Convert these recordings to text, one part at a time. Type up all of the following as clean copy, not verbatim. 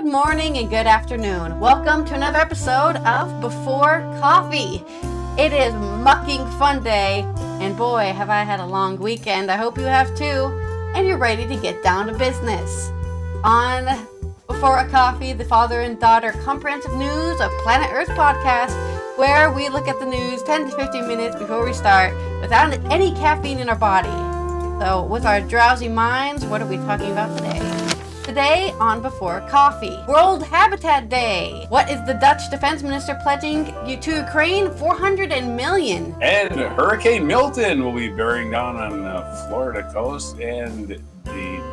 Good morning and good afternoon. Welcome to another episode of Before Coffee. It is mucking fun day, and boy, have I had a long weekend. I hope you have too, and you're ready to get down to business. On Before a Coffee, the father and daughter comprehensive news of Planet Earth podcast, where we look at the news 10 to 15 minutes before we start without any caffeine in our body. So with our drowsy minds, what are we talking about today? Today on Before Coffee, World Habitat Day. What is the Dutch Defense Minister pledging to Ukraine? 400 million. And Hurricane Milton will be bearing down on the Florida coast, and the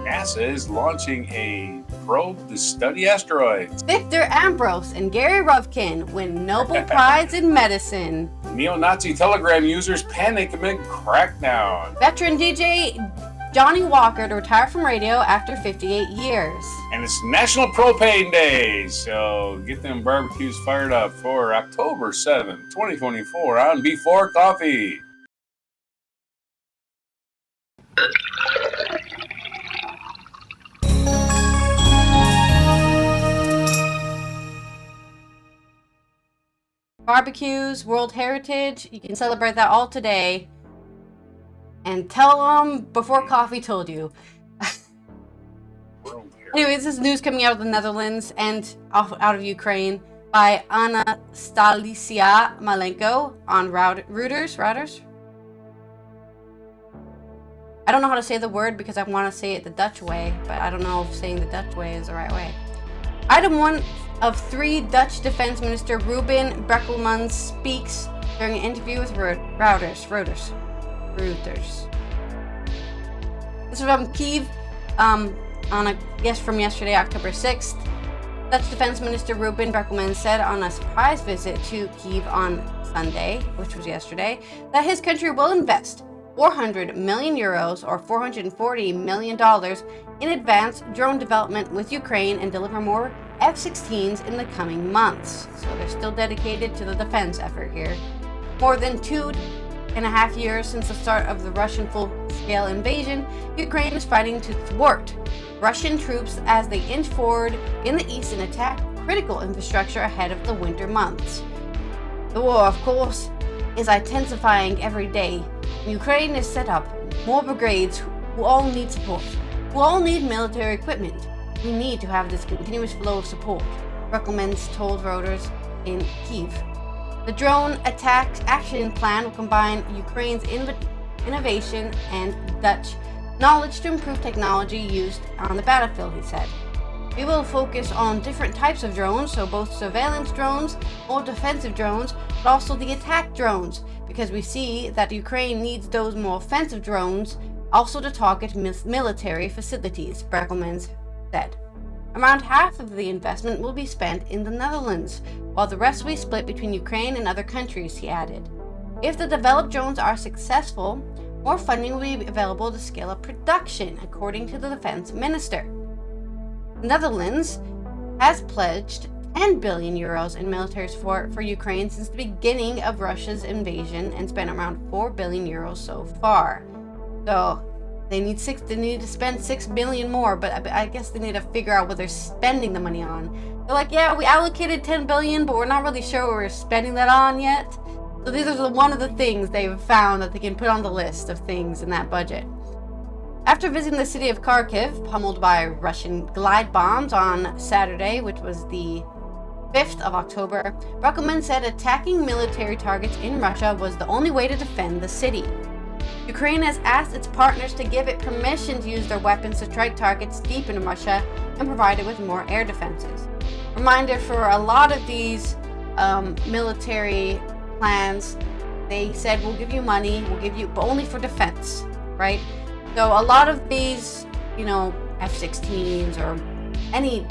NASA is launching a probe to study asteroids. Victor Ambros and Gary Ruvkin win Nobel Prize in Medicine. Neo-Nazi Telegram users panic amid crackdown. Veteran DJ Johnny Walker to retire from radio after 58 years. And it's National Propane Day, so get them barbecues fired up for October 7th, 2024 on Before Coffee. Barbecues, World Heritage, you can celebrate that all today. And tell them Before Coffee told you. Anyways, this is news coming out of the Netherlands and out of Ukraine by Anastasia Malenko on Reuters. I don't know how to say the word because I want to say it the Dutch way, but I don't know if saying the Dutch way is the right way. Item 1 of 3, Dutch Defense Minister Ruben Brekelmans speaks during an interview with Reuters. This is from Kyiv, on a guest from yesterday, October 6th. Dutch Defense Minister Ruben Brekelmans said on a surprise visit to Kyiv on Sunday, which was yesterday, that his country will invest 400 million euros or $440 million in advanced drone development with Ukraine and deliver more F-16s in the coming months. So they're still dedicated to the defense effort here. More than 2.5 years since the start of the Russian full-scale invasion, Ukraine is fighting to thwart Russian troops as they inch forward in the east and attack critical infrastructure ahead of the winter months. The war, of course, is intensifying every day. Ukraine is set up more brigades who all need support, who all need military equipment. We need to have this continuous flow of support, Brekelmans told Reuters in Kyiv. The drone attack action plan will combine Ukraine's innovation and Dutch knowledge to improve technology used on the battlefield, he said. We will focus on different types of drones, so both surveillance drones or defensive drones, but also the attack drones, because we see that Ukraine needs those more offensive drones also to target military facilities, Brekelmans said. Around half of the investment will be spent in the Netherlands, while the rest will be split between Ukraine and other countries, he added. If the developed drones are successful, more funding will be available to scale up production, according to the defense minister. The Netherlands has pledged 10 billion euros in military support for Ukraine since the beginning of Russia's invasion and spent around 4 billion euros so far. So they need to spend 6 billion more, but I guess they need to figure out what they're spending the money on. They're like, yeah, we allocated 10 billion, but we're not really sure what we're spending that on yet. So these are one of the things they've found that they can put on the list of things in that budget. After visiting the city of Kharkiv, pummeled by Russian glide bombs on Saturday, which was the 5th of October, Brekelmans said attacking military targets in Russia was the only way to defend the city. Ukraine has asked its partners to give it permission to use their weapons to strike targets deep in Russia and provide it with more air defenses. Reminder, for a lot of these military plans, they said, we'll give you money, but only for defense, right? So a lot of these, F-16s or any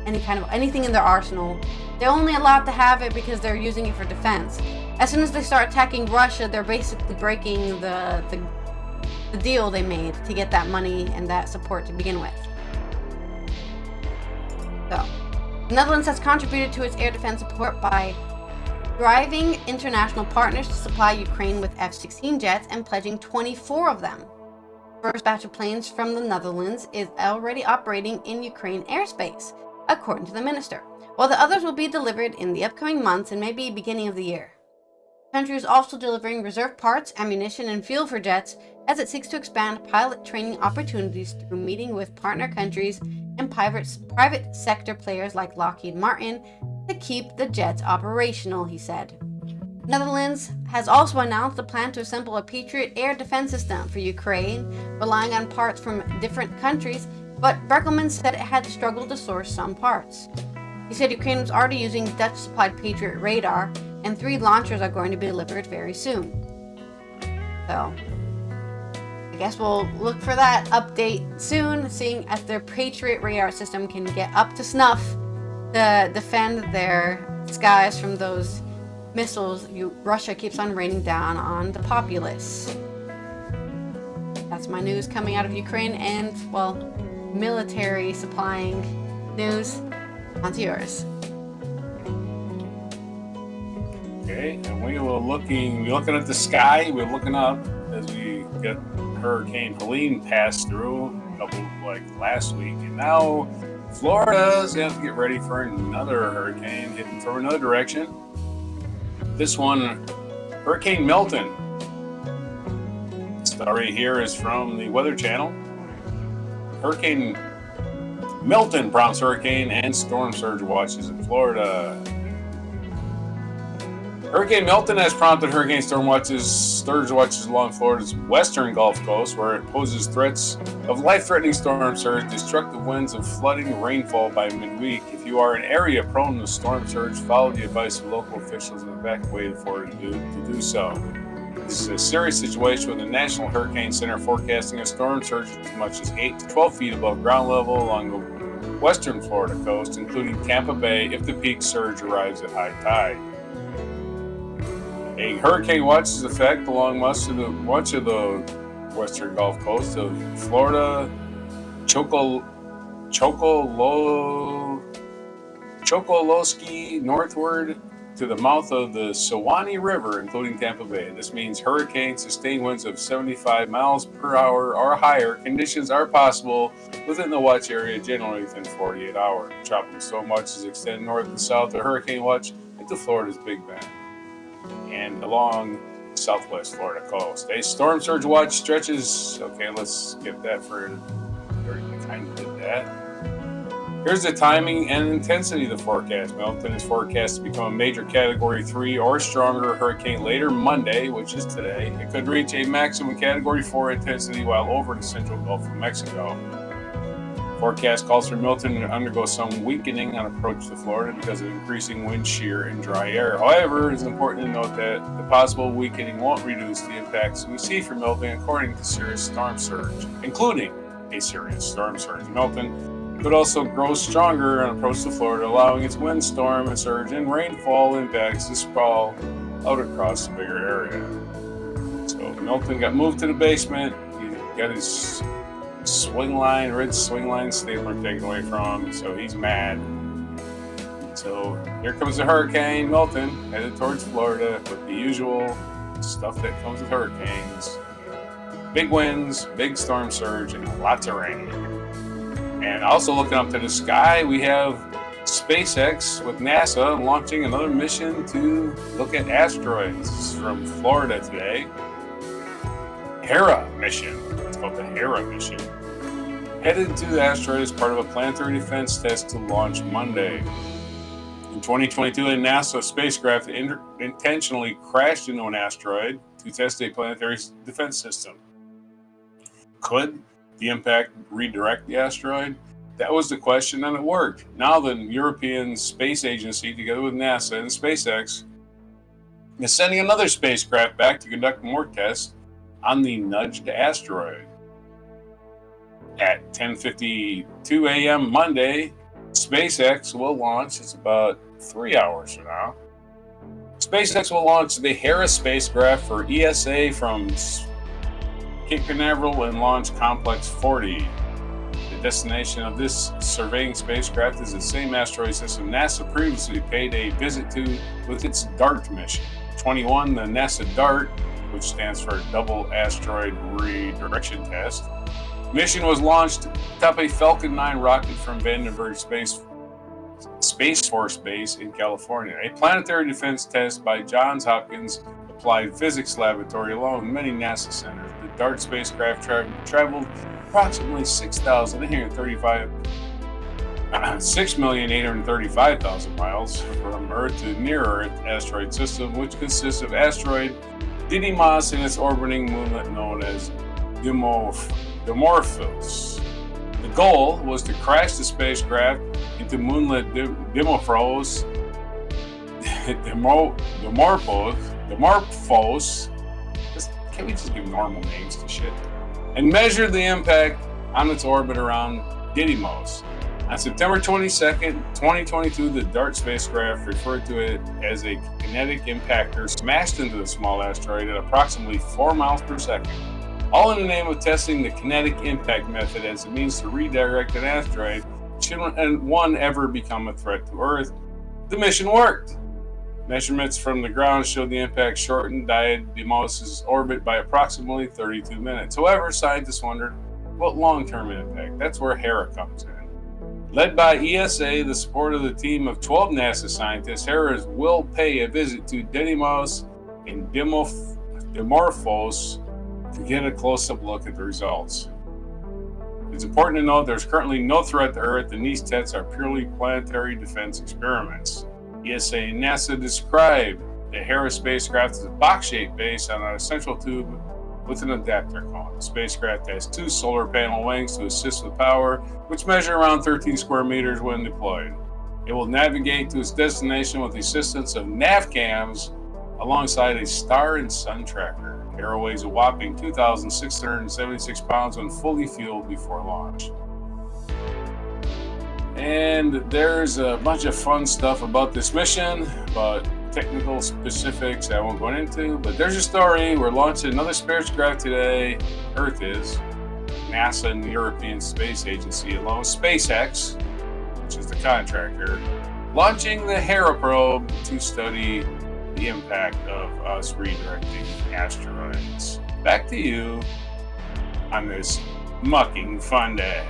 kind of anything in their arsenal, they're only allowed to have it because they're using it for defense. As soon as they start attacking Russia, they're basically breaking the deal they made to get that money and that support to begin with. So, the Netherlands has contributed to its air defense support by driving international partners to supply Ukraine with F-16 jets and pledging 24 of them. The first batch of planes from the Netherlands is already operating in Ukraine airspace, according to the minister, while the others will be delivered in the upcoming months and maybe beginning of the year. The country is also delivering reserve parts, ammunition, and fuel for jets as it seeks to expand pilot training opportunities through meeting with partner countries and private sector players like Lockheed Martin to keep the jets operational, he said. Netherlands has also announced a plan to assemble a Patriot air defense system for Ukraine, relying on parts from different countries, but Berkelman said it had struggled to source some parts. He said Ukraine was already using Dutch-supplied Patriot radar, and 3 launchers are going to be delivered very soon. So, I guess we'll look for that update soon, seeing as their Patriot radar system can get up to snuff to defend their skies from those missiles Russia keeps on raining down on the populace. That's my news coming out of Ukraine and, well, military supplying news. On to yours. Okay, and we were looking at the sky. We're looking up as we get Hurricane Helene passed through last week, and now Florida's going to have to get ready for another hurricane hitting from another direction. This one, Hurricane Milton. The story here is from the Weather Channel. Hurricane Milton prompts hurricane and storm surge watches in Florida. Hurricane Milton has prompted hurricane surge watches along Florida's western Gulf Coast, where it poses threats of life-threatening storm surge, destructive winds, and flooding rainfall by midweek. If you are an area prone to storm surge, follow the advice of local officials and evacuate Florida to do so. This is a serious situation with the National Hurricane Center forecasting a storm surge as much as 8 to 12 feet above ground level along the western Florida coast, including Tampa Bay, if the peak surge arrives at high tide. A hurricane watch is in effect along much of the western Gulf Coast of Florida, Chokoloskee northward to the mouth of the Suwannee River, including Tampa Bay. This means hurricane sustained winds of 75 miles per hour or higher. Conditions are possible within the watch area, generally within 48 hours. Tropical storm watches extend north and south of Hurricane Watch into Florida's Big Bend and along the southwest Florida coast. A storm surge watch stretches. Okay, let's get that for. I kind of did that. Here's the timing and intensity of the forecast. Milton is forecast to become a major Category 3 or stronger hurricane later Monday, which is today. It could reach a maximum Category 4 intensity while over the central Gulf of Mexico. Forecast calls for Milton to undergo some weakening on approach to Florida because of increasing wind shear and dry air. However, it's important to note that the possible weakening won't reduce the impacts we see from Milton according to serious storm surge, including a serious storm surge. Milton could also grow stronger on approach to Florida, allowing its windstorm and surge and rainfall impacts to sprawl out across the bigger area. So Milton got moved to the basement. He got his red swing line stapler taken away from him, so he's mad. So here comes the hurricane Milton, headed towards Florida with the usual stuff that comes with hurricanes. Big winds, big storm surge, and lots of rain. And also looking up to the sky, we have SpaceX with NASA launching another mission to look at asteroids. This is from Florida today. Hera mission. It's called the Hera mission. Headed to the asteroid as part of a planetary defense test to launch Monday. In 2022, a NASA spacecraft intentionally crashed into an asteroid to test a planetary defense system. Could the impact redirect the asteroid? That was the question, and it worked. Now the European Space Agency, together with NASA and SpaceX, is sending another spacecraft back to conduct more tests on the nudged asteroid. At 10:52 a.m. Monday, SpaceX will launch. It's about 3 hours from now. SpaceX will launch the Hera spacecraft for ESA from Cape Canaveral and Launch Complex 40. The destination of this surveying spacecraft is the same asteroid system NASA previously paid a visit to with its DART mission. 21, the NASA DART, which stands for Double Asteroid Redirection Test, mission was launched atop a Falcon 9 rocket from Vandenberg Space Space Force Base in California. A planetary defense test by Johns Hopkins Applied Physics Laboratory along many NASA centers. The DART spacecraft traveled approximately 6,835,000 miles from Earth to near-Earth asteroid system, which consists of asteroid Didymos and its orbiting moonlet known as Dimorphos. The goal was to crash the spacecraft into moonlet Dimorphos, can we just give normal names to shit? And measured the impact on its orbit around Didymos. On September 22nd, 2022, the DART spacecraft referred to it as a kinetic impactor smashed into the small asteroid at approximately 4 miles per second. All in the name of testing the kinetic impact method as a means to redirect an asteroid should one ever become a threat to Earth. The mission worked. Measurements from the ground showed the impact shortened Didymos' orbit by approximately 32 minutes. However, scientists wondered about long-term impact. That's where Hera comes in. Led by ESA, the support of the team of 12 NASA scientists, Hera will pay a visit to Didymos and Dimorphos to get a close-up look at the results. It's important to note there's currently no threat to Earth, and these tests are purely planetary defense experiments. ESA and NASA described the Hera spacecraft as a box-shaped base on a central tube with an adapter cone. The spacecraft has 2 solar panel wings to assist with power, which measure around 13 square meters when deployed. It will navigate to its destination with the assistance of nav cams alongside a star and sun tracker. Hera weighs a whopping 2,676 pounds when fully fueled before launch. And there's a bunch of fun stuff about this mission, but technical specifics I won't go into. But there's a story. We're launching another spacecraft today. Earth is. NASA and the European Space Agency, along with SpaceX, which is the contractor, launching the Hera probe to study the impact of us redirecting asteroids. Back to you on this mucking fun day.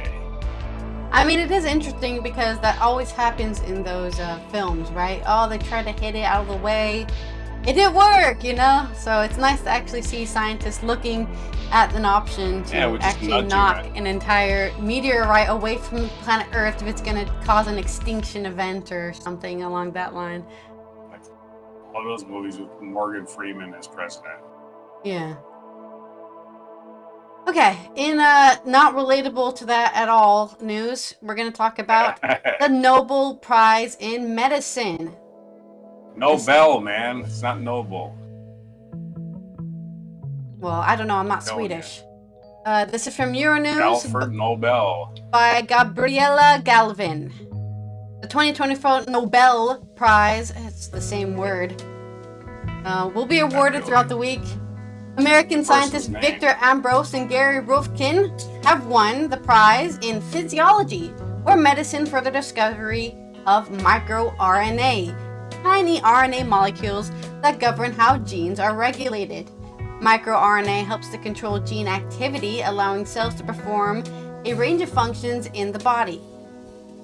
I mean, it is interesting because that always happens in those films, right? Oh, they try to hit it out of the way. It didn't work, you know? So it's nice to actually see scientists looking at an option to actually knock an entire meteorite away from planet Earth if it's going to cause an extinction event or something along that line. Like all those movies with Morgan Freeman as president. Yeah. Okay, in not relatable to that at all news, we're going to talk about the Nobel Prize in Medicine. Nobel, man. It's not Noble. Well, I don't know. I'm not Swedish. This is from Euronews. Alfred Nobel. By Gabriela Galvin. The 2024 Nobel Prize, it's the same word, will be awarded throughout the week. American scientists Victor Ambros and Gary Ruvkin have won the prize in physiology or medicine for the discovery of microRNA, tiny RNA molecules that govern how genes are regulated. MicroRNA helps to control gene activity, allowing cells to perform a range of functions in the body.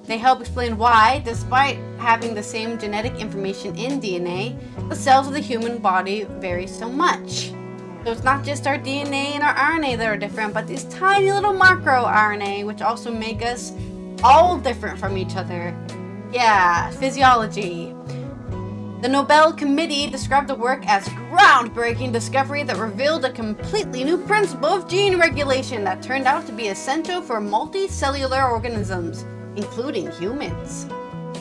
They help explain why, despite having the same genetic information in DNA, the cells of the human body vary so much. So it's not just our DNA and our RNA that are different, but these tiny little microRNA, which also make us all different from each other. Yeah, physiology. The Nobel Committee described the work as a groundbreaking discovery that revealed a completely new principle of gene regulation that turned out to be essential for multicellular organisms, including humans.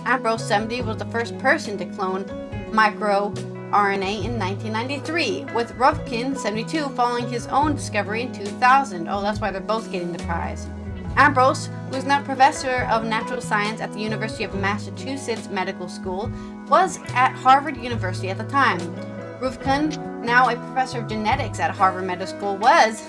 Ambros 70 was the first person to clone microRNA in 1993, with Ruvkin 72 following his own discovery in 2000. Oh, that's why they're both getting the prize. Ambros, who is now professor of natural science at the University of Massachusetts Medical School, was at Harvard University at the time. Ruvkin, now a professor of genetics at Harvard Medical School, was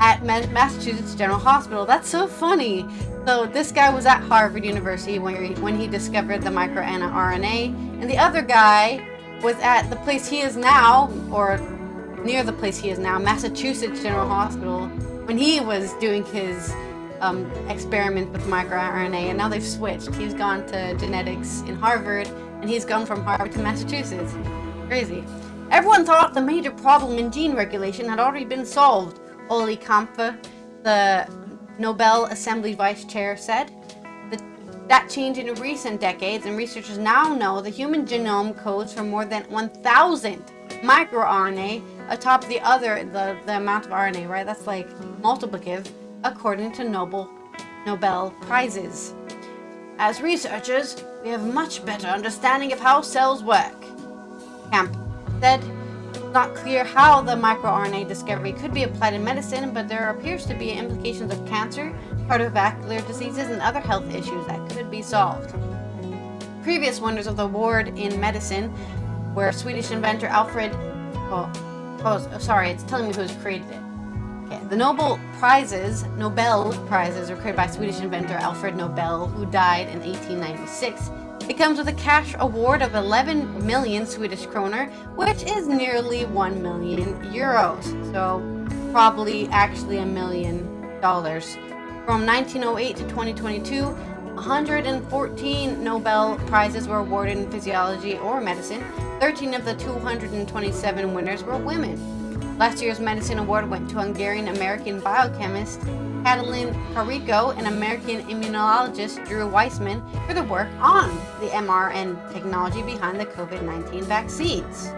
at Massachusetts General Hospital. That's so funny. So this guy was at Harvard University when he discovered the microRNA, and the other guy was at the place he is now, or near the place he is now, Massachusetts General Hospital, when he was doing his experiment with microRNA, and now they've switched. He's gone to genetics in Harvard, and he's gone from Harvard to Massachusetts. Crazy. Everyone thought the major problem in gene regulation had already been solved, Oli Kampfe, the Nobel Assembly Vice Chair, said. That changed in recent decades, and researchers now know the human genome codes for more than 1,000 microRNA atop the amount of RNA, right? That's like multiplicative, according to Nobel Prizes. As researchers, we have much better understanding of how cells work, Camp said. It's not clear how the microRNA discovery could be applied in medicine, but there appears to be implications of cancer, cardiovascular diseases, and other health issues that could be solved. Previous winners of the award in medicine were Swedish inventor Alfred. It's telling me who's created it. Okay, the Nobel Prizes were created by Swedish inventor Alfred Nobel, who died in 1896. It comes with a cash award of 11 million Swedish kroner, which is nearly 1 million euros. So probably actually $1 million. From 1908 to 2022, 114 Nobel Prizes were awarded in physiology or medicine. 13 of the 227 winners were women. Last year's medicine award went to Hungarian-American biochemist Katalin Kariko and American immunologist Drew Weissman for the work on the mRNA technology behind the COVID-19 vaccines.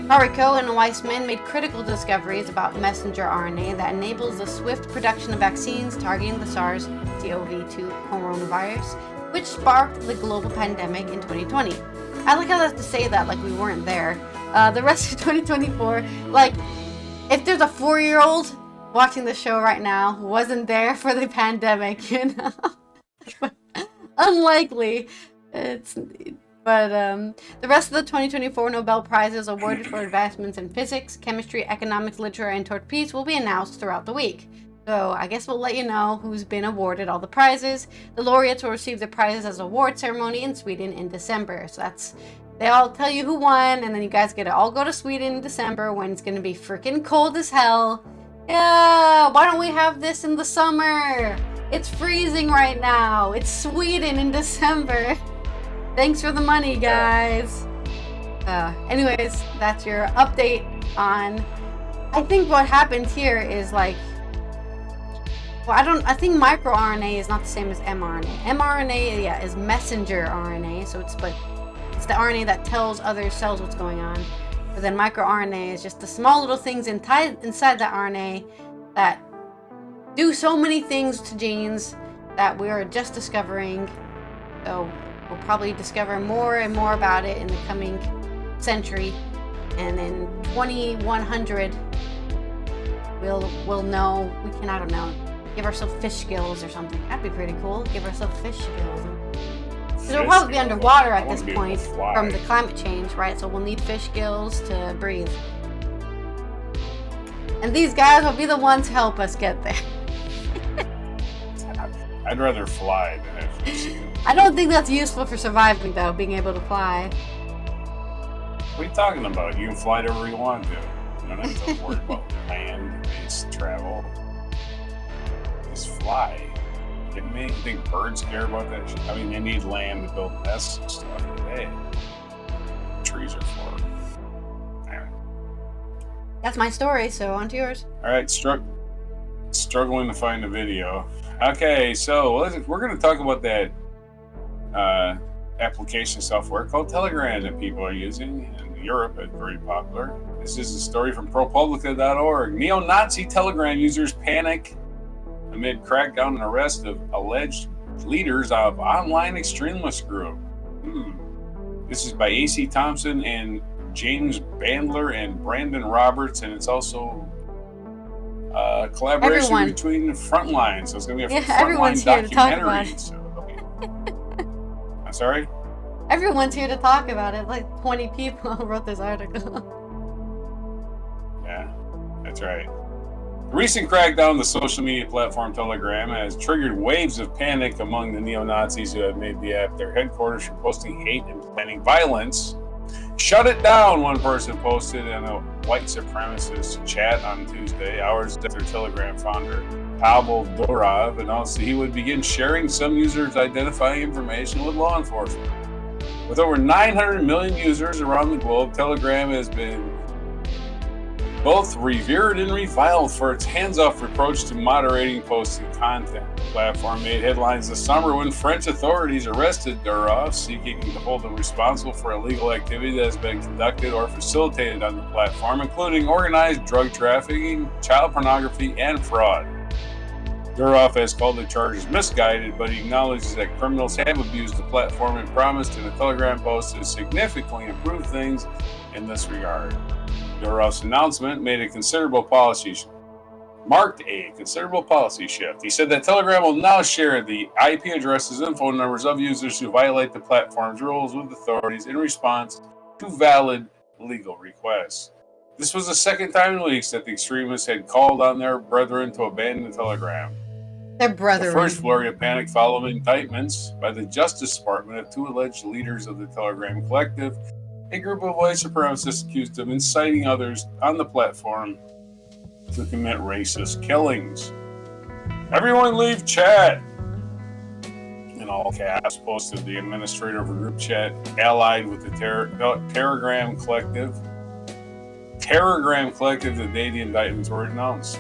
Kariko and Weissman made critical discoveries about messenger RNA that enables the swift production of vaccines targeting the SARS-CoV-2 coronavirus, which sparked the global pandemic in 2020. I like how they have to say that like we weren't there. The rest of 2024, like, if there's a 4-year-old watching the show right now who wasn't there for the pandemic, you know, unlikely. But the rest of the 2024 Nobel Prizes awarded for advancements in physics, chemistry, economics, literature, and toward peace will be announced throughout the week. So I guess we'll let you know who's been awarded all the prizes. The laureates will receive the prizes as an award ceremony in Sweden in December. So they all tell you who won, and then you guys get to all go to Sweden in December when it's going to be freaking cold as hell. Yeah, why don't we have this in the summer? It's freezing right now. It's Sweden in December. Thanks for the money, guys. Anyways, that's your update on... I think what happened here is like... Well, I think microRNA is not the same as mRNA. mRNA, yeah, is messenger RNA, so it's the RNA that tells other cells what's going on. But then microRNA is just the small little things inside that RNA that do so many things to genes that we are just discovering. So we'll probably discover more and more about it in the coming century. And in 2100, we'll know. I don't know. Give ourselves fish skills or something. That'd be pretty cool. Give ourselves fish skills. Because we'll probably be underwater at this point from the climate change, right? So we'll need fish gills to breathe. And these guys will be the ones to help us get there. I'd rather fly than have fish skills. I don't think that's useful for surviving, though, being able to fly. What are you talking about? You can fly to wherever you want to. You don't have to worry about land-based travel. Just fly. Kidding me? You think birds care about that shit? I mean, they need land to build nests and stuff. Hey, trees are for. Anyway. That's my story, so on to yours. All right, struggling to find a video. Okay, so we're going to talk about that application software called Telegram that people are using in Europe. It's very popular. This is a story from ProPublica.org. Neo-Nazi Telegram users panic amid crackdown and arrest of alleged leaders of online extremist group. This is by A.C. Thompson and James Bandler and Brandon Roberts, and it's also a collaboration between Frontline. So it's going to be a Frontline documentary. I'm sorry? Everyone's here to talk about it. Like 20 people wrote this article. Yeah, that's right. The recent crackdown on the social media platform Telegram has triggered waves of panic among the neo-Nazis who have made the app their headquarters for posting hate and planning violence. Shut it down, one person posted, and white supremacist chat on Tuesday, hours after Telegram founder Pavel Durov announced that he would begin sharing some users' identifying information with law enforcement. With over 900 million users around the globe, Telegram has been both revered and reviled for its hands-off approach to moderating posted content. The platform made headlines this summer when French authorities arrested Durov, seeking to hold him responsible for illegal activity that has been conducted or facilitated on the platform, including organized drug trafficking, child pornography, and fraud. Durov has called the charges misguided, but he acknowledges that criminals have abused the platform and promised in a Telegram post to significantly improve things in this regard. Durov's announcement marked a considerable policy shift. He said that Telegram will now share the IP addresses and phone numbers of users who violate the platform's rules with authorities in response to valid legal requests. This was the second time in weeks that the extremists had called on their brethren to abandon Telegram. Their brethren. The first flurry of panic followed indictments by the Justice Department of two alleged leaders of the Telegram Collective. A group of white supremacists accused of inciting others on the platform to commit racist killings. Everyone leave chat! In all caps, posted the administrator of a group chat allied with the Telegram Collective. Telegram Collective the day the indictments were announced.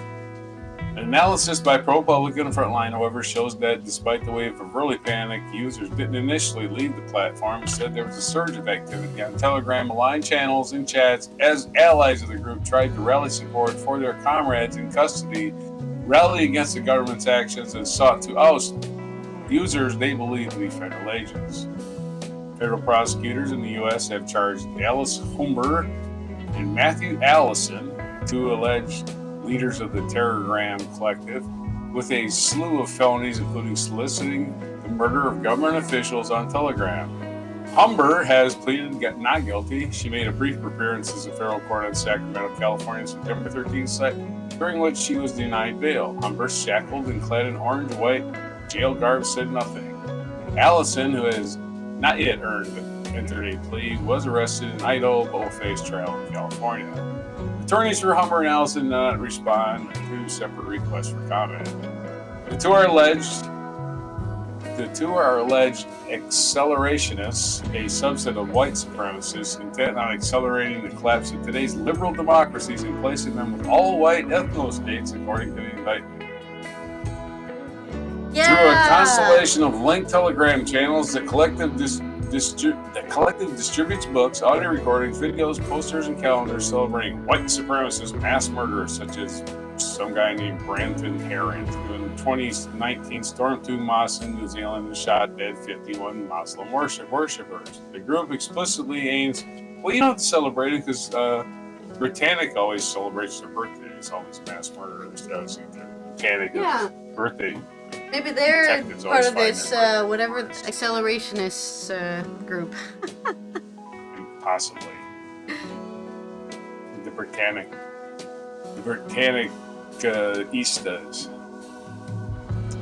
An analysis by ProPublica Frontline, however, shows that despite the wave of early panic, users didn't initially leave the platform. Instead, there was a surge of activity on Telegram-aligned channels and chats as allies of the group tried to rally support for their comrades in custody, rally against the government's actions, and sought to oust users they believed to be federal agents. Federal prosecutors in the U.S. have charged Alice Humber and Matthew Allison, two alleged leaders of the Telegram Collective, with a slew of felonies, including soliciting the murder of government officials on Telegram. Humber has pleaded not guilty. She made a brief appearance as a federal court in Sacramento, California, on September 13th, during which she was denied bail. Humber, shackled and clad in orange-white jail garb, said nothing. Allison, who has not yet entered a plea, was arrested in Idaho but will face trial in California. Attorneys for Humber and Allison did not respond to separate requests for comment. The two are alleged accelerationists, a subset of white supremacists intent on accelerating the collapse of today's liberal democracies and placing them with all-white ethno-states, according to the indictment. Yeah. Through a constellation of linked Telegram channels, the collective distributes books, audio recordings, videos, posters, and calendars celebrating white supremacist mass murderers, such as some guy named Brandon Harrant, who in 2019 stormed two mosques in New Zealand and shot dead 51 Muslim worshippers. The group explicitly aims, to celebrate it because Britannica always celebrates their birthdays, all these mass murderers. Britannica's birthday. Maybe they're part of this, whatever, accelerationist group. Possibly. The Britannicas.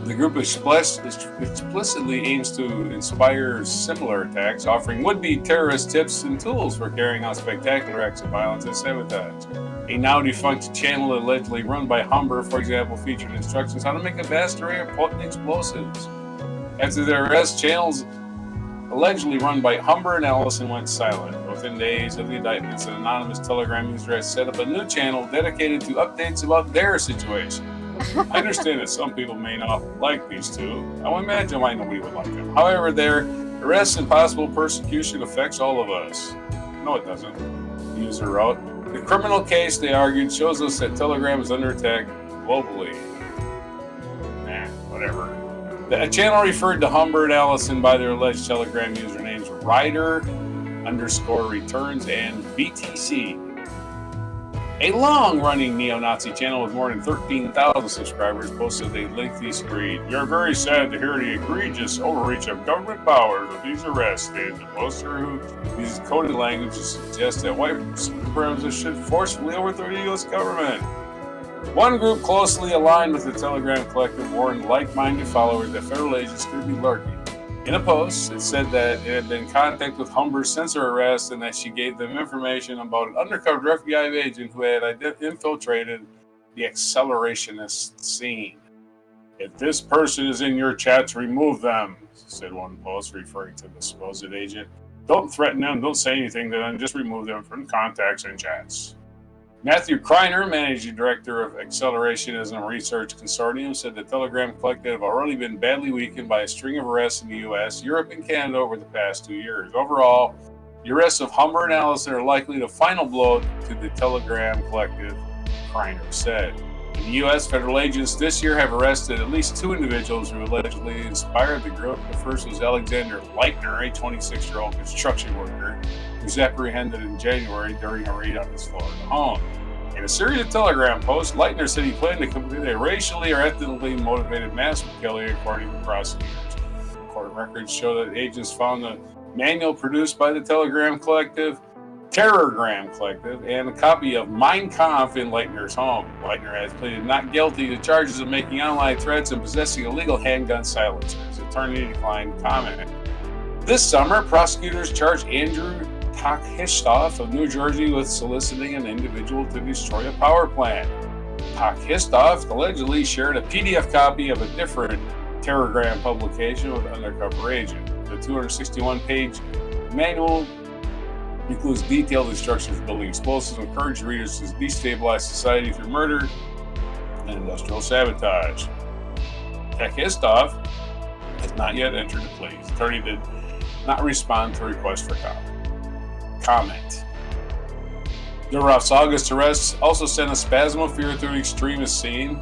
The group explicitly aims to inspire similar attacks, offering would-be terrorist tips and tools for carrying out spectacular acts of violence and sabotage. A now-defunct channel allegedly run by Humber, for example, featured instructions how to make a vast array of potent explosives. After their arrest, channels allegedly run by Humber and Allison went silent. Within days of the indictments, an anonymous Telegram user has set up a new channel dedicated to updates about their situation. I understand that some people may not like these two. I would imagine why nobody would like them. However, their arrest and possible persecution affects all of us. No, it doesn't, the user wrote. The criminal case, they argued, shows us that Telegram is under attack globally. Whatever. The channel referred to Humber and Allison by their alleged Telegram usernames Ryder_returns and BTC. A long-running neo-Nazi channel with more than 13,000 subscribers posted a lengthy screed. "You're very sad to hear the egregious overreach of government powers with these arrests," stated the poster, who uses coded language to suggest that white supremacists should forcefully overthrow the U.S. government. One group closely aligned with the Telegram Collective warned like-minded followers that federal agents could be lurking In a post, it said that it had been in contact with Humber's since her arrest and that she gave them information about an undercover FBI agent who had infiltrated the accelerationist scene. If this person is in your chats, remove them, said one post referring to the supposed agent. Don't threaten them, don't say anything to them, just remove them from contacts and chats. Matthew Kreiner, managing director of Accelerationism Research Consortium, said the Telegram Collective have already been badly weakened by a string of arrests in the U.S., Europe, and Canada over the past 2 years. Overall, the arrests of Humber and Allison are likely the final blow to the Telegram Collective, Kreiner said. In the U.S., federal agents this year have arrested at least 2 individuals who allegedly inspired the group. The first was Alexander Leitner, a 26-year-old construction worker, who was apprehended in January during a raid on his Florida home. In a series of Telegram posts, Leitner said he planned to commit a racially or ethnically motivated mass killing, according to prosecutors. Court records show that agents found a manual produced by the Telegram Collective, Terrorgram Collective, and a copy of Mein Kampf in Leitner's home. Leitner has pleaded not guilty to charges of making online threats and possessing illegal handgun silencers. His attorney declined comment. This summer, prosecutors charged Andrew Takhistoff of New Jersey with soliciting an individual to destroy a power plant. Takhistoff allegedly shared a PDF copy of a different Terrorgram publication with an undercover agent. The 261-page manual includes detailed instructions for building explosives and encourage readers to destabilize society through murder and industrial sabotage. Takhistoff has not yet entered the plea. His attorney did not respond to a request for comment. The Ruff's August arrests also sent a spasm of fear through the extremist scene.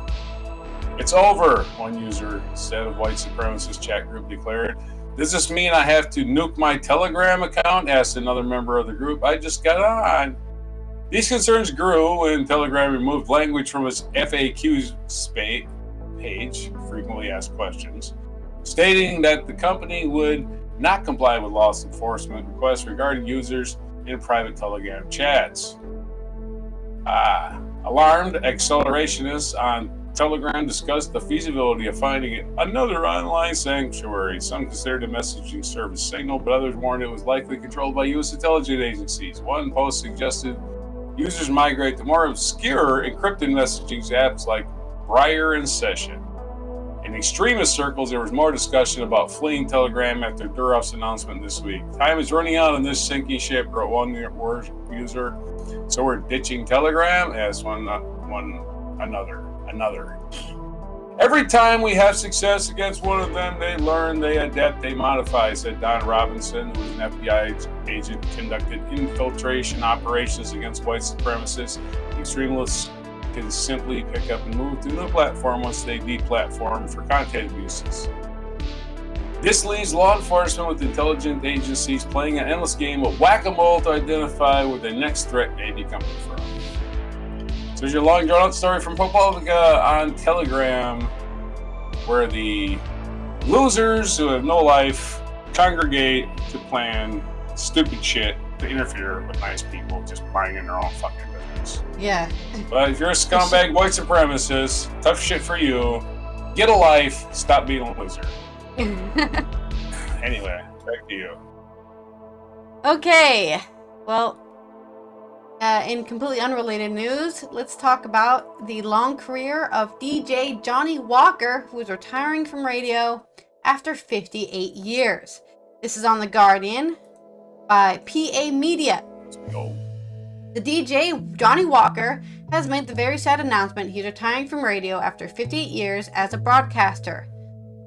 It's over, one user said of white supremacist chat group declared. Does this mean I have to nuke my Telegram account? Asked another member of the group. I just got on. These concerns grew when Telegram removed language from its FAQs page, frequently asked questions, stating that the company would not comply with law enforcement requests regarding users in private Telegram chats. Alarmed accelerationists on Telegram discussed the feasibility of finding another online sanctuary. Some considered the messaging service Signal, but others warned it was likely controlled by U.S. intelligence agencies. One post suggested users migrate to more obscure encrypted messaging apps like Briar and Session. In extremist circles, there was more discussion about fleeing Telegram after Duroff's announcement this week. Time is running out on this sinking ship, wrote one user. So we're ditching Telegram? Asked another. Every time we have success against one of them, they learn, they adapt, they modify, said Don Robinson, who was an FBI agent, conducted infiltration operations against white supremacists. Extremists can simply pick up and move to a new platform once they deplatform for content abuses. This leaves law enforcement with intelligence agencies playing an endless game of whack-a-mole to identify where the next threat may be coming from. So here's your long drawn-out story from ProPublica on Telegram, where the losers who have no life congregate to plan stupid shit to interfere with nice people just minding their own fucking business. Yeah. But if you're a scumbag white supremacist, tough shit for you. Get a life. Stop being a loser. Anyway, back to you. Okay. Well, in completely unrelated news, let's talk about the long career of DJ Johnny Walker, who is retiring from radio after 58 years. This is on The Guardian by PA Media. Let's go. The DJ, Johnny Walker, has made the very sad announcement he's retiring from radio after 58 years as a broadcaster.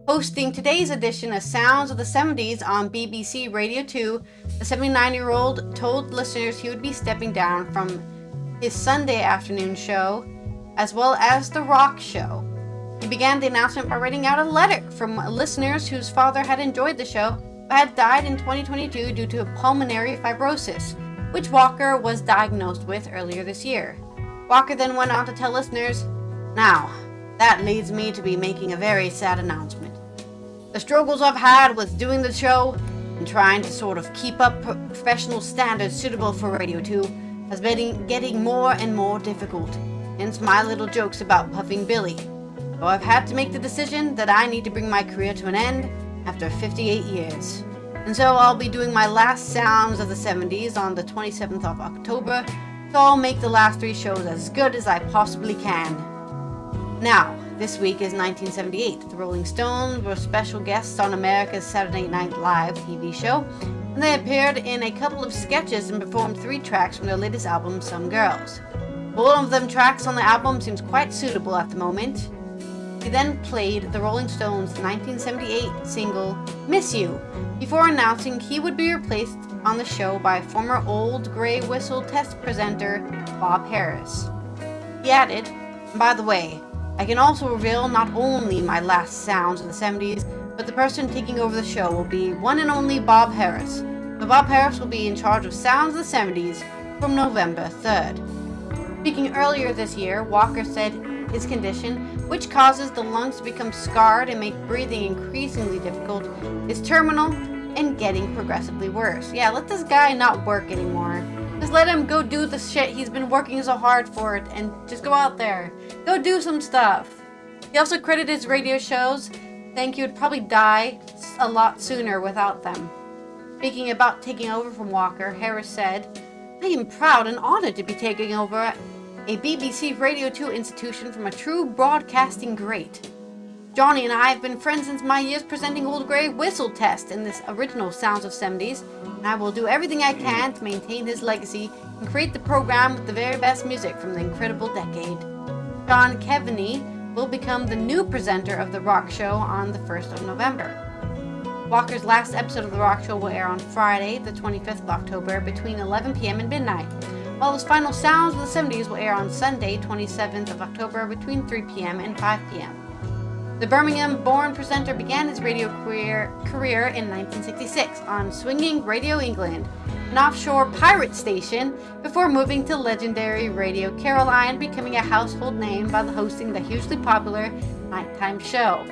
Hosting today's edition of Sounds of the 70s on BBC Radio 2, the 79-year-old told listeners he would be stepping down from his Sunday afternoon show, as well as The Rock Show. He began the announcement by reading out a letter from listeners whose father had enjoyed the show, but had died in 2022 due to pulmonary fibrosis, which Walker was diagnosed with earlier this year. Walker then went on to tell listeners, "Now, that leads me to be making a very sad announcement. The struggles I've had with doing the show and trying to sort of keep up professional standards suitable for Radio 2 has been getting more and more difficult, hence my little jokes about Puffing Billy. So I've had to make the decision that I need to bring my career to an end after 58 years. And so I'll be doing my last sounds of the 70s on the 27th of October, so I'll make the last 3 shows as good as I possibly can. Now, this week is 1978. The Rolling Stones were special guests on America's Saturday Night Live TV show, and they appeared in a couple of sketches and performed 3 tracks from their latest album, Some Girls. One of them tracks on the album seems quite suitable at the moment. He then played the Rolling Stones' 1978 single, Miss You, before announcing he would be replaced on the show by former Old Grey Whistle test presenter Bob Harris. He added, "By the way, I can also reveal not only my last sounds of the 70s, but the person taking over the show will be one and only Bob Harris. So Bob Harris will be in charge of sounds of the 70s from November 3rd. Speaking earlier this year, Walker said his condition, which causes the lungs to become scarred and make breathing increasingly difficult, is terminal and getting progressively worse. Yeah, let this guy not work anymore. Just let him go do the shit he's been working so hard for it, and just go out there. Go do some stuff." He also credited his radio shows, saying he would probably die a lot sooner without them. Speaking about taking over from Walker, Harris said, "I am proud and honored to be taking over a BBC Radio 2 institution from a true broadcasting great. Johnny and I have been friends since my years presenting Old Grey Whistle Test in this original Sounds of 70s, and I will do everything I can to maintain his legacy and create the program with the very best music from the incredible decade." John Keviney will become the new presenter of The Rock Show on the 1st of November. Walker's last episode of The Rock Show will air on Friday, the 25th of October, between 11 p.m. and midnight, while his final Sounds of the 70s will air on Sunday, 27th of October, between 3 p.m. and 5 p.m. The Birmingham-born presenter began his radio career in 1966 on Swinging Radio England, an offshore pirate station, before moving to legendary Radio Caroline, becoming a household name by hosting the hugely popular nighttime show.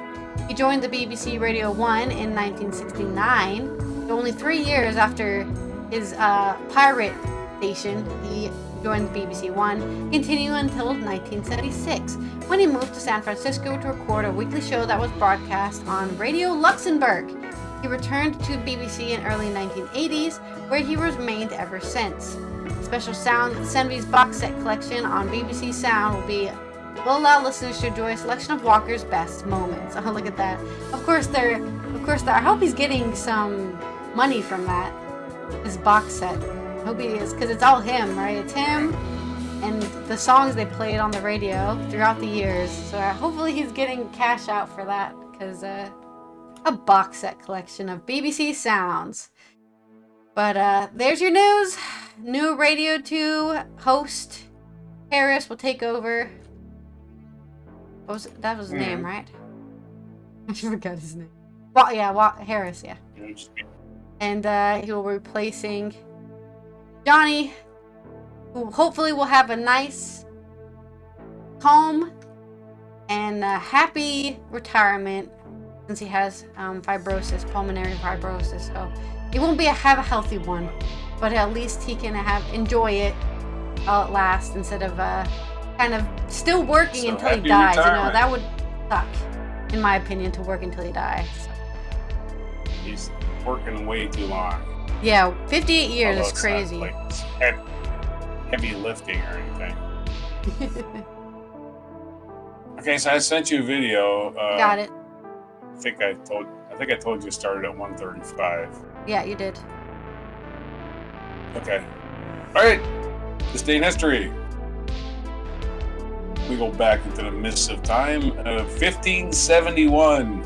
He joined the BBC Radio 1 in 1969, so only 3 years after his pirate station, he joined the BBC One, continuing until 1976, when he moved to San Francisco to record a weekly show that was broadcast on Radio Luxembourg. He returned to BBC in early 1980s, where he remained ever since. A special Sound 70s box set collection on BBC Sound will allow listeners to enjoy a selection of Walker's best moments. Oh, look at that. Of course, I hope he's getting some money from that, his box set. I hope he is, because it's all him, right? It's him and the songs they played on the radio throughout the years. So hopefully he's getting cash out for that, because a box set collection of BBC Sounds. But there's your news. New Radio 2 host Harris will take over. That was his name, right? I forgot his name. Harris, yeah. And he will be replacing Johnny, who hopefully will have a nice, calm, and happy retirement, since he has pulmonary fibrosis. So he won't have a healthy one, but at least he can enjoy it while it lasts, instead of kind of still working until he dies. Retirement. That would suck, in my opinion, to work until he dies. So. He's working way too long. Yeah, 58 years Although is crazy. Not like heavy lifting or anything. Okay, so I sent you a video. Got it. I think I told you it started at 1:35. Yeah, you did. Okay. All right. This day in history. We go back into the mists of time. 1571.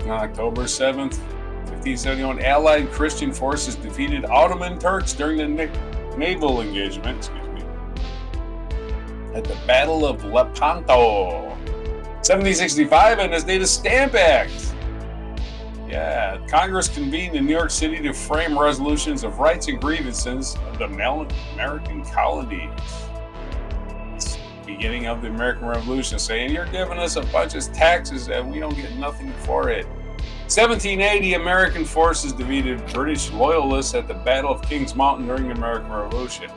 On October 7th, 1571, Allied Christian forces defeated Ottoman Turks during the naval engagement, at the Battle of Lepanto. 1765, and his date is Stamp Act. Yeah, Congress convened in New York City to frame resolutions of rights and grievances of the American colonies. It's the beginning of the American Revolution, saying, "You're giving us a bunch of taxes and we don't get nothing for it." 1780, American forces defeated British loyalists at the Battle of Kings Mountain during the American Revolution.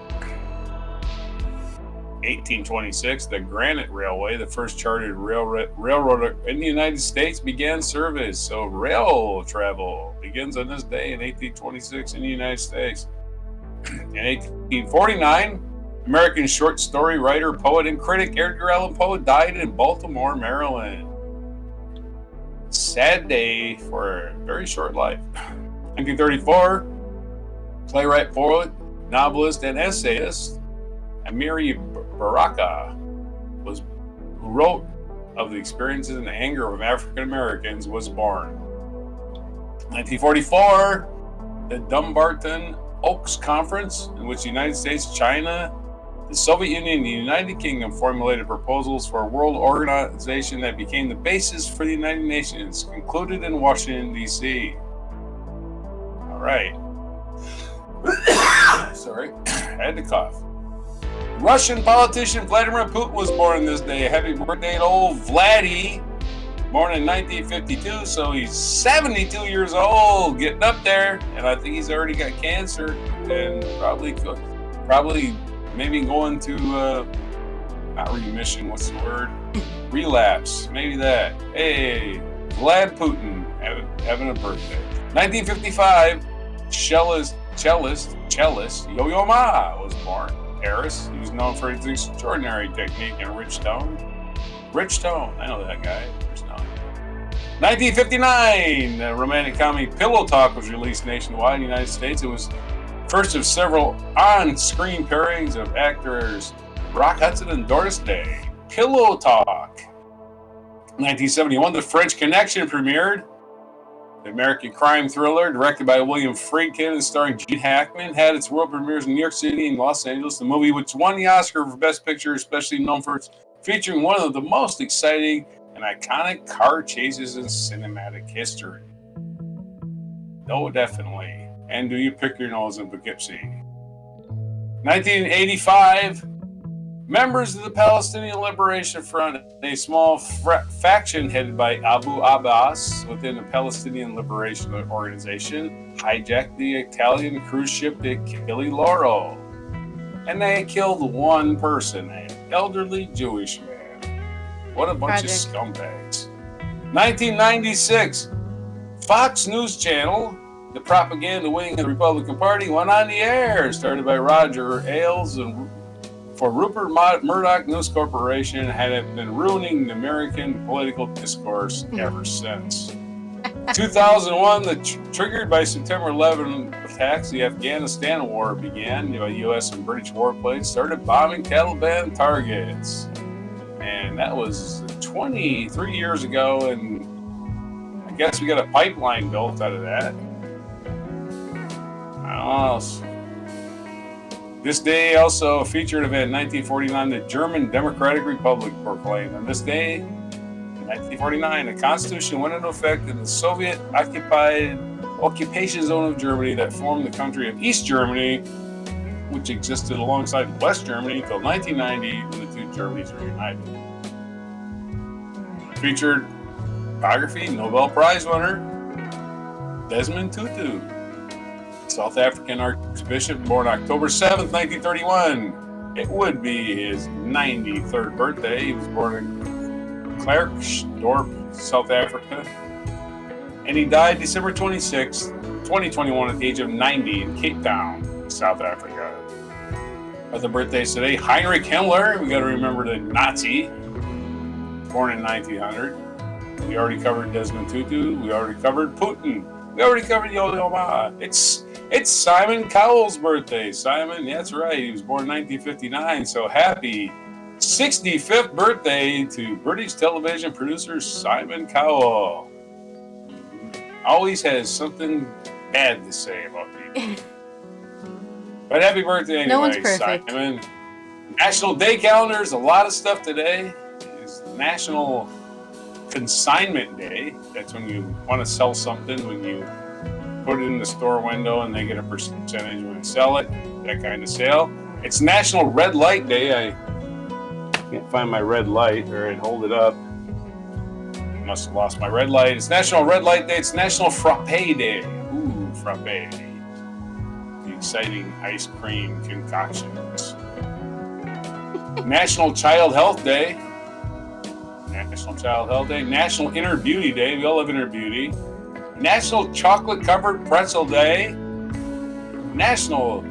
1826, the Granite Railway, the first chartered railroad in the United States, began service. So rail travel begins on this day in 1826 in the United States. In 1849, American short story writer, poet, and critic Edgar Allan Poe died in Baltimore, Maryland. Sad day for a very short life. 1934, playwright, poet, novelist, and essayist Amiri Baraka, who wrote of the experiences and anger of African Americans, was born. 1944, the Dumbarton Oaks Conference, in which the United States, China, the Soviet Union, and the United Kingdom formulated proposals for a world organization that became the basis for the United Nations, concluded in Washington, D.C. All right. Sorry, I had to cough. Russian politician Vladimir Putin was born this day. Happy birthday to old Vladdy. Born in 1952, so he's 72 years old, getting up there, and I think he's already got cancer, and probably maybe going to not remission. What's the word? Relapse. Maybe that. Hey, Vlad Putin having a birthday. 1955, cellist Yo-Yo Ma was born. Paris. He was known for his extraordinary technique in rich tone. Rich tone. I know that guy. 1959, the romantic comedy Pillow Talk was released nationwide in the United States. It was first of several on-screen pairings of actors Rock Hudson and Doris Day. Pillow Talk. 1971, The French Connection premiered. The American crime thriller, directed by William Friedkin and starring Gene Hackman, had its world premieres in New York City and Los Angeles. The movie, which won the Oscar for Best Picture, especially known for its featuring one of the most exciting and iconic car chases in cinematic history. Oh, definitely. And do you pick your nose in Poughkeepsie? 1985, members of the Palestinian Liberation Front, a small faction headed by Abu Abbas within the Palestinian Liberation Organization, hijacked the Italian cruise ship the Achille Lauro. And they killed one person, an elderly Jewish man. What a bunch of scumbags. 1996, Fox News Channel, the propaganda wing of the Republican Party, went on the air, started by Roger Ailes and for Rupert Murdoch News Corporation, had been ruining the American political discourse ever since. 2001, triggered by September 11 attacks, the Afghanistan war began. U.S. and British warplanes started bombing Taliban targets. And that was 23 years ago, and I guess we got a pipeline built out of that. I don't know. This day also featured event in 1949, the German Democratic Republic proclaimed. On this day, in 1949, the Constitution went into effect in the Soviet occupation zone of Germany that formed the country of East Germany, which existed alongside West Germany until 1990, when the two Germanys were united. Featured biography, Nobel Prize winner, Desmond Tutu, South African Archbishop, born October 7th, 1931. It would be his 93rd birthday. He was born in Klerksdorp, South Africa. And he died December 26th, 2021 at the age of 90 in Cape Town, South Africa. Other birthdays today, Heinrich Himmler. We got to remember the Nazi, born in 1900. We already covered Desmond Tutu. We already covered Putin. We already covered Yo-Yo Ma. It's Simon Cowell's birthday. Simon, that's right. He was born in 1959. So happy 65th birthday to British television producer Simon Cowell. Always has something bad to say about people. But happy birthday anyway, No one's perfect. Simon. National Day calendars, a lot of stuff today. It's National Consignment Day. That's when you want to sell something, when you put it in the store window and they get a percentage when you sell it, that kind of sale. It's National Red Light Day. I can't find my red light, or I'd hold it up. Must have lost my red light. It's National Red Light Day. It's National Frappe Day. Ooh, frappe. The exciting ice cream concoctions. National Child Health Day. National Child Health Day. National Inner Beauty Day. We all have inner beauty. National Chocolate Covered Pretzel Day. National.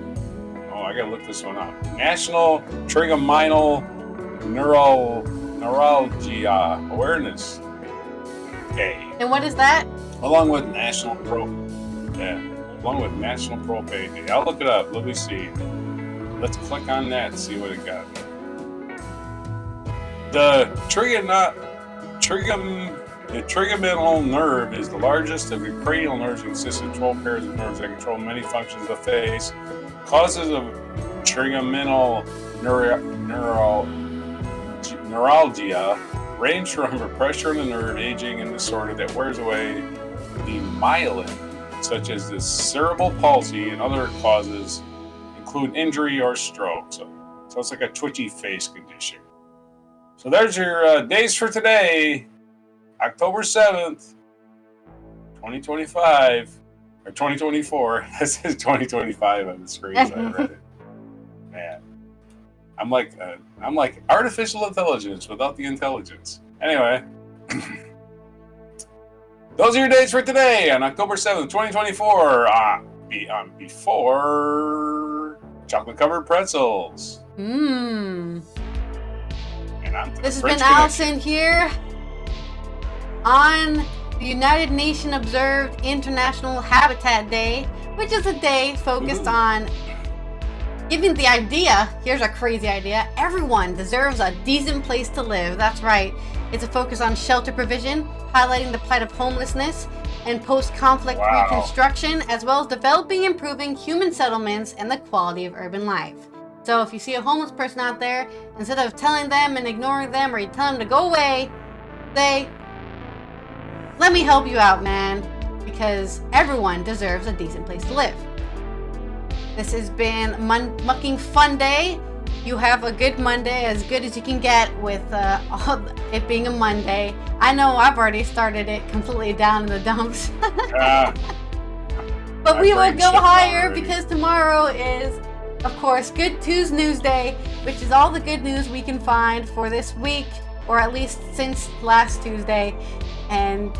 Oh, I gotta look this one up. National Trigeminal Neuralgia Awareness Day. And what is that? Along with National Propane Day. I'll look it up. Let me see. Let's click on that and see what it got. The trigeminal nerve is the largest of the cranial nerves and consists of 12 pairs of nerves that control many functions of the face. Causes of trigeminal neuralgia range from pressure on the nerve, aging, and disorder that wears away the myelin, such as the cerebral palsy, and other causes include injury or stroke. So it's like a twitchy face condition. So there's your days for today, October 7th, 2025, or 2024. This is 2025 on the screen as I read it. Man, I'm like artificial intelligence without the intelligence. Anyway, those are your days for today on October 7th, 2024. Before chocolate-covered pretzels. Mmm. This has French been Allison here on the United Nations observed International Habitat Day, which is a day focused on giving the idea, here's a crazy idea, everyone deserves a decent place to live. That's right. It's a focus on shelter provision, highlighting the plight of homelessness and post-conflict reconstruction, as well as developing and improving human settlements and the quality of urban life. So if you see a homeless person out there, instead of telling them and ignoring them, or you tell them to go away, say, let me help you out, man, because everyone deserves a decent place to live. This has been Mucking Fun Day. You have a good Monday, as good as you can get with it being a Monday. I know I've already started it completely down in the dumps. But we will go higher because tomorrow is, of course, Good Tuesday News Day, which is all the good news we can find for this week, or at least since last Tuesday. And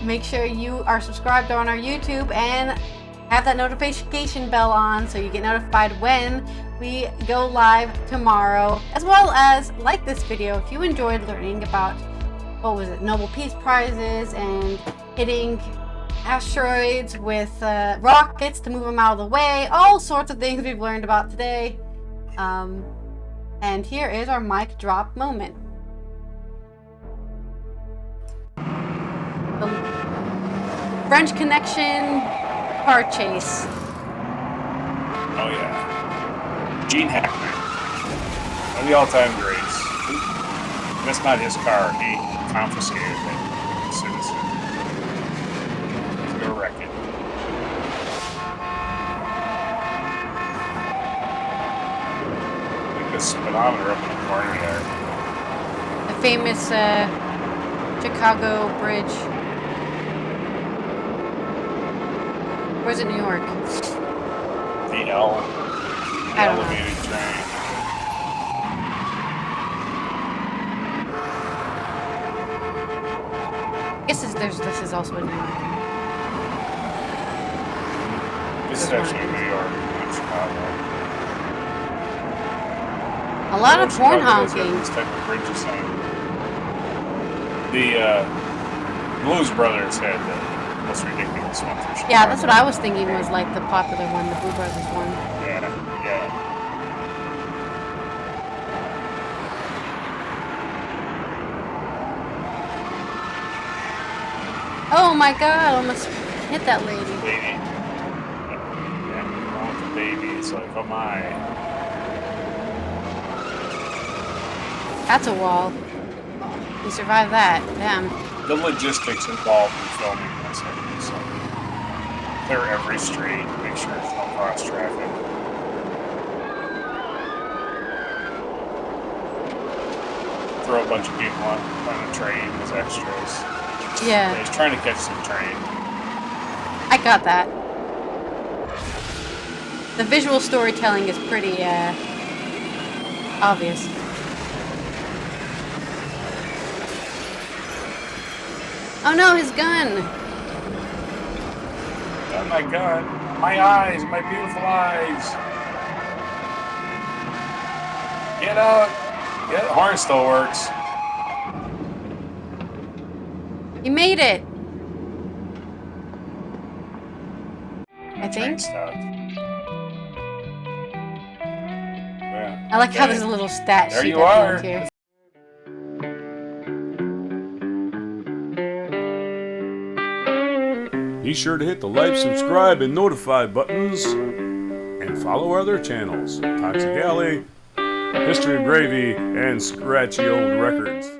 make sure you are subscribed on our YouTube and have that notification bell on so you get notified when we go live tomorrow, as well as like this video if you enjoyed learning about, Nobel Peace Prizes and hitting asteroids with rockets to move them out of the way, all sorts of things we've learned about today. And here is our mic drop moment. The French Connection car chase. Oh yeah. Gene Hackman. One of the all-time greats. That's not his car. He confiscated it. Citizen. Let's go wreck it. Like the speedometer up in the corner there. The famous Chicago Bridge. Where's it, New York? The elevated train. I guess this is also in New York. This is actually New York, not Chicago. A lot of horn honking. This type of bridges on. The Blues Brothers had the most ridiculous one for Chicago. Yeah, that's what I was thinking was like the popular one, the Blue Brothers one. Yeah. Oh my god, I almost hit that lady. Baby. Yeah, with the baby. It's like, oh my. That's a wall. You survived that. Damn. The logistics involved in filming this, so clear every street, make sure there's no cross traffic. Throw a bunch of people on a train as extras. Yeah. He's trying to catch some train. I got that. The visual storytelling is pretty obvious. Oh no, his gun! Oh my god. My eyes, my beautiful eyes. Get out. Yeah, the horn still works. You made it! I Train think. stopped. Yeah. I like how Okay. there's a little stat There sheet you at the are. end here. Be sure to hit the like, subscribe, and notify buttons, and follow our other channels, Toxic Alley, History of Gravy, and Scratchy Old Records.